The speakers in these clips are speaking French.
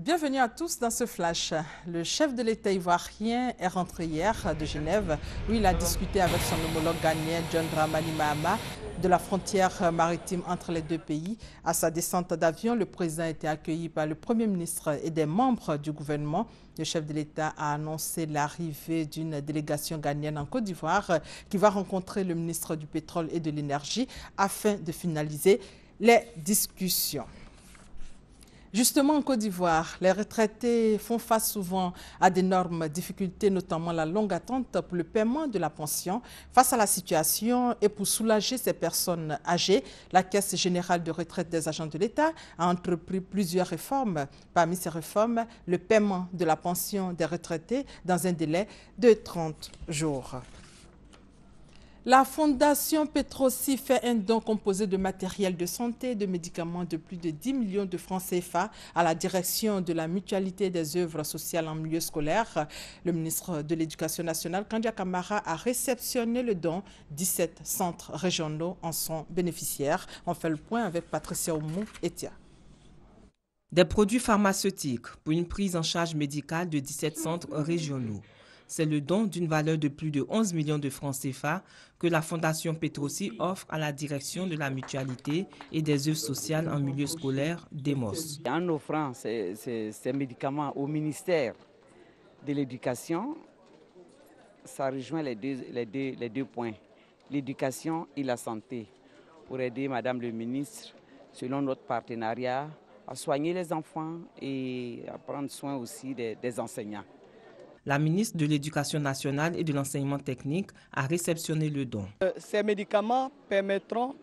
Bienvenue à tous dans ce flash. Le chef de l'État ivoirien est rentré hier de Genève où il a discuté avec son homologue ghanéen John Dramani Mahama de la frontière maritime entre les deux pays. À sa descente d'avion, le président a été accueilli par le Premier ministre et des membres du gouvernement. Le chef de l'État a annoncé l'arrivée d'une délégation ghanéenne en Côte d'Ivoire qui va rencontrer le ministre du Pétrole et de l'Énergie afin de finaliser les discussions. Justement, en Côte d'Ivoire, les retraités font face souvent à d'énormes difficultés, notamment la longue attente pour le paiement de la pension. Face à la situation et pour soulager ces personnes âgées, la Caisse générale de retraite des agents de l'État a entrepris plusieurs réformes. Parmi ces réformes, le paiement de la pension des retraités dans un délai de 30 jours. La Fondation Petrosi fait un don composé de matériel de santé et de médicaments de plus de 10 millions de francs CFA à la direction de la mutualité des œuvres sociales en milieu scolaire. Le ministre de l'Éducation nationale, Kandia Camara, a réceptionné le don. 17 centres régionaux en sont bénéficiaires. On fait le point avec Patricia Oumou-Etia. Des produits pharmaceutiques pour une prise en charge médicale de 17 centres régionaux. C'est le don d'une valeur de plus de 11 millions de francs CFA que la Fondation Petrosi offre à la direction de la mutualité et des œuvres sociales en milieu scolaire, DEMOS. En offrant ces médicaments au ministère de l'Éducation, ça rejoint les deux points, l'éducation et la santé, pour aider Madame le ministre, selon notre partenariat, à soigner les enfants et à prendre soin aussi des enseignants. La ministre de l'Éducation nationale et de l'enseignement technique a réceptionné le don. Ces médicaments permettront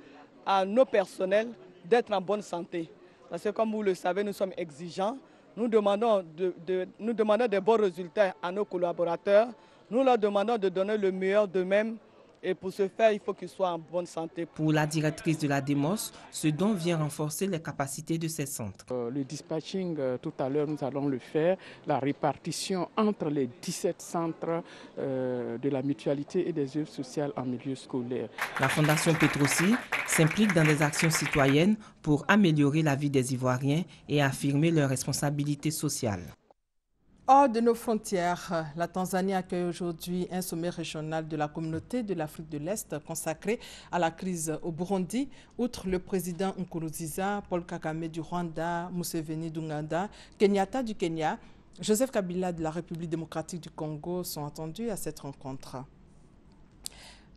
à nos personnels d'être en bonne santé. Parce que comme vous le savez, nous sommes exigeants. Nous demandons des bons résultats à nos collaborateurs. Nous leur demandons de donner le meilleur d'eux-mêmes. Et pour ce faire, il faut qu'ils soient en bonne santé. Pour la directrice de la DEMOS, ce don vient renforcer les capacités de ces centres. Le dispatching, tout à l'heure, nous allons le faire. La répartition entre les 17 centres de la mutualité et des œuvres sociales en milieu scolaire. La Fondation Petrosi s'implique dans des actions citoyennes pour améliorer la vie des Ivoiriens et affirmer leurs responsabilités sociales. Hors de nos frontières, la Tanzanie accueille aujourd'hui un sommet régional de la communauté de l'Afrique de l'Est consacré à la crise au Burundi. Outre le président Nkurunziza, Paul Kagame du Rwanda, Museveni d'Ouganda, Kenyatta du Kenya, Joseph Kabila de la République démocratique du Congo sont attendus à cette rencontre.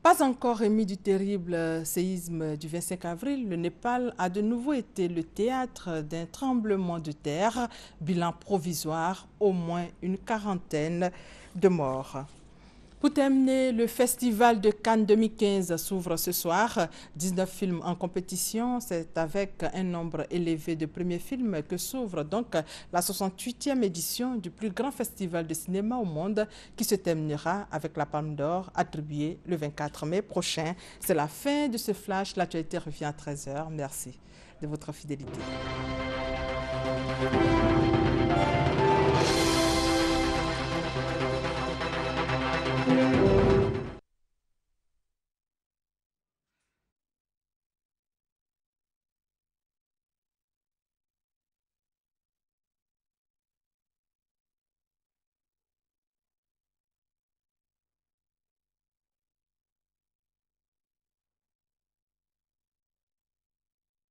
Pas encore remis du terrible séisme du 25 avril, le Népal a de nouveau été le théâtre d'un tremblement de terre. Bilan provisoire, au moins une quarantaine de morts. Pour terminer, le Festival de Cannes 2015 s'ouvre ce soir. 19 films en compétition. C'est avec un nombre élevé de premiers films que s'ouvre donc la 68e édition du plus grand festival de cinéma au monde qui se terminera avec la Palme d'Or attribuée le 24 mai prochain. C'est la fin de ce flash. L'actualité revient à 13 h. Merci de votre fidélité. Thank you.